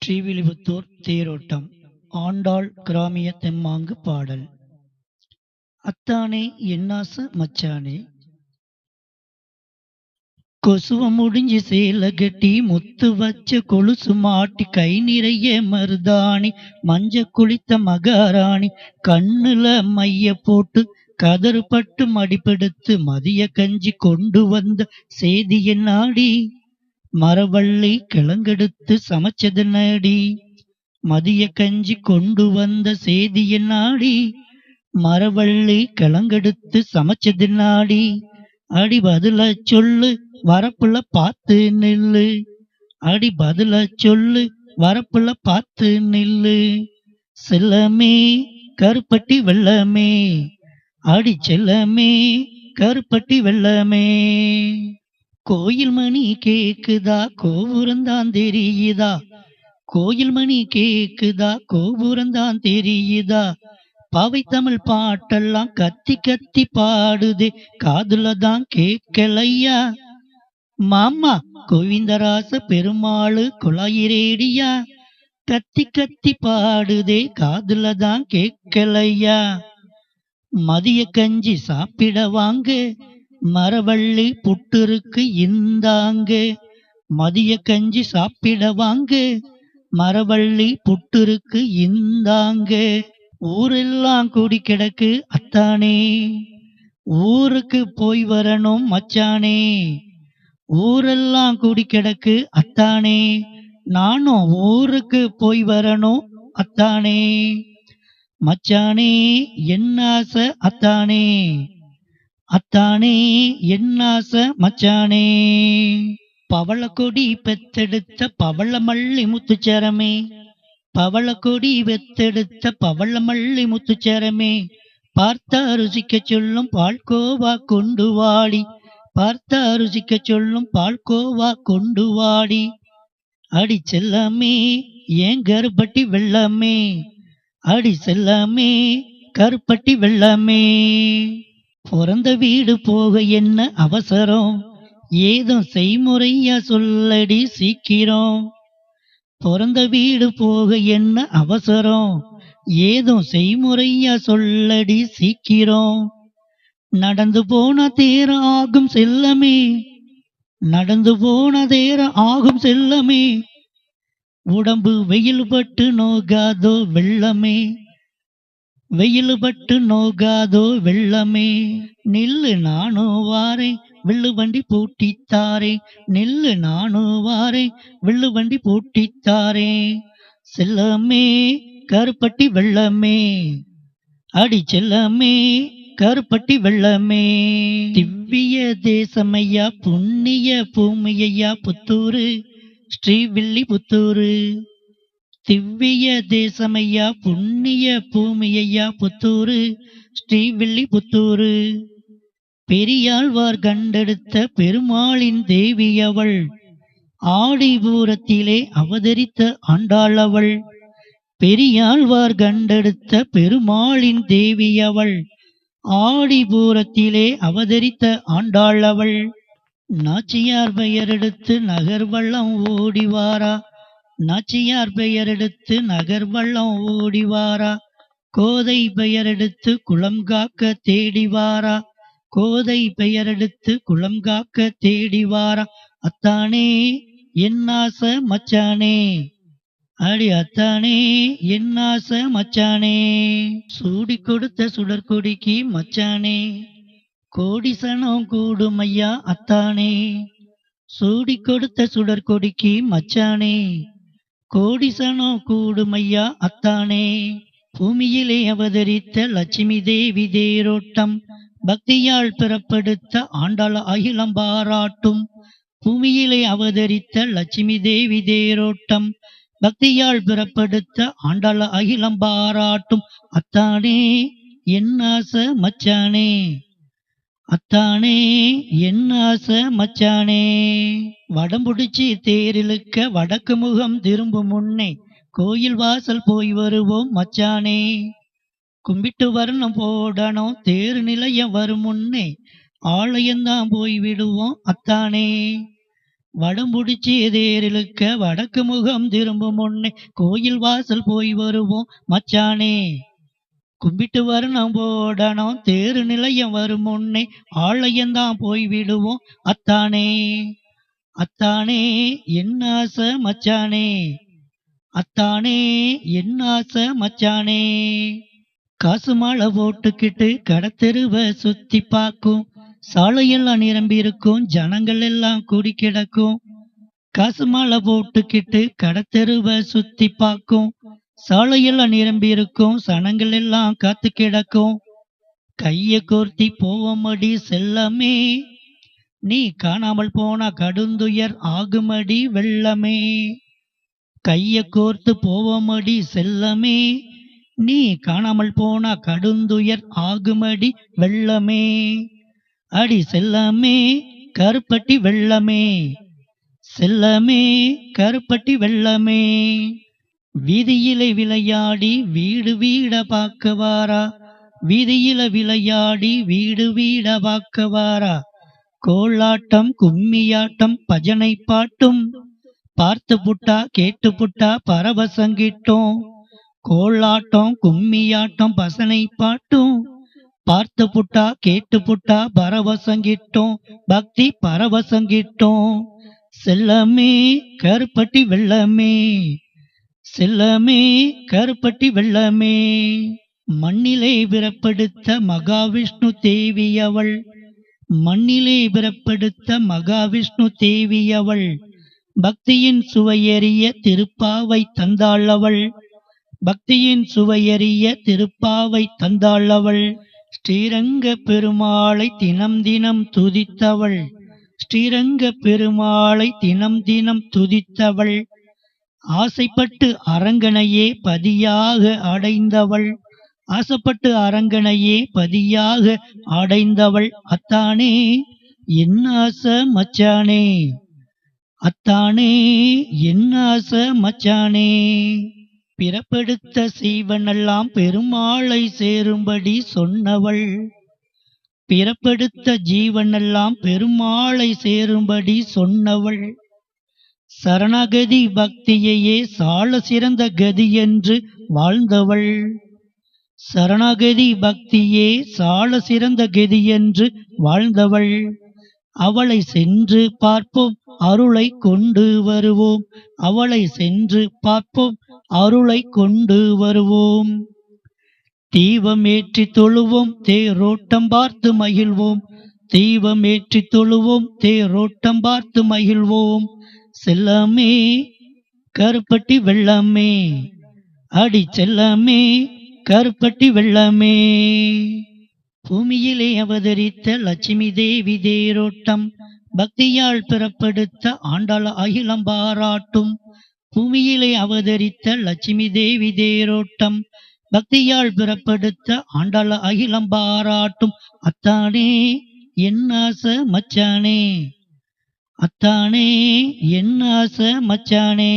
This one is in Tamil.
ஸ்ரீவில்லிபுத்தூர் தேரோட்டம். ஆண்டாள் கிராமிய தெம்மாங்கு பாடல். அத்தானே என்னாச மச்சானே, கொசுவ முடிஞ்சு சேல கட்டி முத்து வச்ச கொலுசு மாட்டி கை நிறைய மருதாணி மஞ்ச குளித்த மகாராணி கண்ணுல மைய போட்டு கதறு பட்டு மடிப்பெடுத்து மதிய கஞ்சி கொண்டு வந்த சேதி என்னாடி, மரவள்ளி கிழங்கெடுத்து சமைச்சது நாடி. மதிய கஞ்சி கொண்டு வந்த சேதி என்னாடி, மரவள்ளி கிழங்கெடுத்து சமைச்சது நாடி. அடி பதில சொல்லு வரப்புல பார்த்து நில்லு, அடி பதில சொல்லு வரப்புல பார்த்து நில்லு. செல்லமே கருப்பட்டி வெள்ளமே, அடி செல்லமே கருப்பட்டி வெள்ளமே. கோயில் மணி கேக்குதா கோபுரந்தான் தெரியுதா, கோயில் மணி கேக்குதா கோபுரந்தான் தெரியுதா. பாவை தமிழ் பாட்டெல்லாம் கத்தி கத்தி பாடுதே காதுல தான் கேட்கலையா. மாமா கோவிந்தராச பெருமாளு குழாயிரேடியா, கத்தி கத்தி பாடுதே காதுல தான் கேட்கலையா. மதிய கஞ்சி சாப்பிட வாங்க, மரவள்ளி புட்டுருக்கு இந்தாங்க. மதிய கஞ்சி சாப்பிட வாங்க, மரவள்ளி புட்டுருக்கு இந்தாங்க. ஊரெல்லாம் கூடி கிடக்கு அத்தானே, ஊருக்கு போய் வரணும் மச்சானே. ஊரெல்லாம் கூடி கிடக்கு அத்தானே, நானும் ஊருக்கு போய் வரணும் அத்தானே. மச்சானே என்னாச அத்தானே, அத்தானே என்னாச மச்சானே. பவளக்கொடி பெத்தெடுத்த பவளமல்லி முத்துச்சரமே, பவளக்கொடி பெத்தெடுத்த பவளமல்லி முத்துச்சரமே. பார்த்தா ருசிக்க சொல்லும் பால்கோவா கொண்டு வாடி, பார்த்தா ருசிக்க சொல்லும் பால்கோவா கொண்டு வாடி. அடி செல்லமே ஏன் கருப்பட்டி வெள்ளமே, அடி செல்லமே கருப்பட்டி வெள்ளமே. பிறந்த வீடு போக என்ன அவசரம், ஏதும் செய்முறையா சொல்லடி சீக்கிரம். பிறந்த வீடு போக என்ன அவசரம், ஏதும் செய்முறையா சொல்லடி சீக்கிரம். நடந்து போன தேரம் ஆகும் செல்லமே, நடந்து போன தேரம் ஆகும் செல்லமே. உடம்பு வெயில் பட்டு நோகாதோ வெள்ளமே, வெயில் பட்டு நோகாதோ வெள்ளமே. நில்லு நானும் வாரேன் வில்லு வண்டி பூட்டித்தாரே, நில்லு நானும் வாரேன் வில்லு வண்டி பூட்டித்தாரே. செல்லமே கருப்பட்டி வெள்ளமே, அடி செல்லமே கருப்பட்டி வெள்ளமே. திவ்ய தேசமையா புண்ணிய பூமியையா புத்தூரு ஸ்ரீவில்லிபுத்தூரு. திவ்ய தேசமையா புண்ணிய பூமியையா புத்தூரு ஸ்ரீவில்லிபுத்தூரு. பெரியாழ்வார் கண்டெடுத்த பெருமாளின் தேவியவள், ஆடிபூரத்திலே அவதரித்த ஆண்டாளவள். பெரியாழ்வார் கண்டெடுத்த பெருமாளின் தேவியவள், ஆடிபூரத்திலே அவதரித்த ஆண்டாளவள். நாச்சியார் பெயரெடுத்து நகர்வள்ளம் ஓடிவாரா, நாச்சியார் பெயரெடுத்து நகர்வள்ளம் ஓடிவாரா. கோதை பெயரெடுத்து குளம் காக்க தேடிவாரா, கோதை பெயரெடுத்து குளம் காக்க தேடிவாரா. அத்தானே என்னாச மச்சானே, அடி அத்தானே என்னாச மச்சானே. சூடி கொடுத்த சுடற்கொடிக்கு மச்சானே, கோடிசனம் கூடுமையா அத்தானே. சூடி கொடுத்த சுடற்கொடிக்கு மச்சானே, கோடிசனம் கூடுமையா அத்தானே. பூமியிலே அவதரித்த லட்சுமி தேவி தேரோட்டம், பக்தியால் பிறப்படுத்த ஆண்டாள் அகிலம் பாராட்டும். பூமியிலே அவதரித்த லட்சுமி தேவி தேரோட்டம், பக்தியால் பிறப்படுத்த ஆண்டாள் அகிலம் பாராட்டும். அத்தானே என்னாச மச்சானே, அத்தானே என்னாச மச்சானே. வடம்புடிச்சி தேரிழுக்க வடக்கு முகம் திரும்பும் முன்னே, கோயில் வாசல் போய் வருவோம் மச்சானே. கும்பிட்டு வர்ணம் போடணும் தேர் நிலையம் வரும் முன்னே, ஆலயந்தான் போய் விடுவோம் அத்தானே. வடம்புடிச்சி தேரிழுக்க வடக்கு முகம் திரும்பும் முன்னே கோயில் வாசல் போய் வருவோம் மச்சானே. கும்பிட்டு வரணும் போடணும் தேரு நிலையம் வரும் முன்னே ஆலயந்தான் போய் விடுவோம் அத்தானே. அத்தானே என்ன ஆசை மச்சானே, அத்தானே என்ன ஆசை மச்சானே. காசு மாலை போட்டுக்கிட்டு கடத்தெருவை சுத்தி பார்க்கும், சாலையெல்லாம் நிரம்பி இருக்கும், ஜனங்கள் எல்லாம் கூடி கிடக்கும். காசு மாலை போட்டுக்கிட்டு கடத்தெருவை சுத்தி பார்க்கும், சாலையெல்லாம் நிரம்பி இருக்கும், சனங்கள் எல்லாம் காத்து கிடக்கும். கைய கோர்த்தி போவமடி செல்லமே, நீ காணாமல் போனா கடுந்துயர் ஆகுமடி வெள்ளமே. கைய கோர்த்து போவமடி செல்லமே, நீ காணாமல் போனா கடுந்துயர் ஆகுமடி வெள்ளமே. அடி செல்லமே கருப்பட்டி வெள்ளமே, செல்லமே கருப்பட்டி வெள்ளமே. வீதியிலே விளையாடி வீடு வீட பார்க்க வாரா, வீதியில விளையாடி வீடு வீட பார்க்க வாரா. கோலாட்டம் கும்மியாட்டம் பஜனை பாட்டும் பார்த்து புட்டா கேட்டு புட்டா பரவசங்கிட்டோம். கோலாட்டம் கும்மியாட்டம் பசனை பாட்டும் பார்த்து புட்டா கேட்டு புட்டா பரவசங்கிட்டோம், பக்தி பரவசங்கிட்டோம். செல்லமே கருப்பட்டி வெள்ளமே, செல்லமே கருப்பட்டி வெள்ளமே. மண்ணிலே பிறப்படுத்த மகாவிஷ்ணு தேவி அவள், மண்ணிலே பிறப்படுத்த மகாவிஷ்ணு தேவி அவள். பக்தியின் சுவையறிய திருப்பாவை தந்தாள் அவள், பக்தியின் சுவையறிய திருப்பாவை தந்தாள் அவள். ஸ்ரீரங்க பெருமாளை தினம் தினம் துதித்தவள், ஸ்ரீரங்க பெருமாளை தினம் தினம் துதித்தவள். ஆசைப்பட்டு அரங்கனையே பதியாக அடைந்தவள், ஆசைப்பட்டு அரங்கனையே பதியாக அடைந்தவள். அத்தானே என்ன ஆசை மச்சானே, அத்தானே என்ன ஆசை மச்சானே. பிறப்பெடுத்த சீவனெல்லாம் பெருமாளை சேரும்படி சொன்னவள், பிறப்பெடுத்த ஜீவனெல்லாம் பெருமாளை சேரும்படி சொன்னவள். சரணகதி பக்தியையே சால சிறந்த கதி என்று வாழ்ந்தவள், சரணகதி பக்தியே சால சிறந்த கதி என்று வாழ்ந்தவள். அவளை சென்று பார்ப்போம் அருளை கொண்டு வருவோம், அவளை சென்று பார்ப்போம் அருளை கொண்டு வருவோம். தீபம் ஏற்றி தொழுவோம் தேரோட்டம் பார்த்து மகிழ்வோம், தீபம் ஏற்றி தொழுவோம் தேரோட்டம் பார்த்து மகிழ்வோம். செல்லமே கருப்பட்டி வெள்ளமே, அடி செல்லமே கருப்பட்டி வெள்ளமே. பூமியிலே அவதரித்த லட்சுமி தேவி தேரோட்டம், பக்தியால் பிறப்படுத்த ஆண்டாள் அகிலம் பாராட்டும். பூமியிலே அவதரித்த லட்சுமி தேவி தேரோட்டம், பக்தியால் பிறப்படுத்த ஆண்டாள் அகிலம் பாராட்டும். அத்தானே என்ன ஆசை மச்சானே, அத்தானே என்ன ஆசை மச்சானே.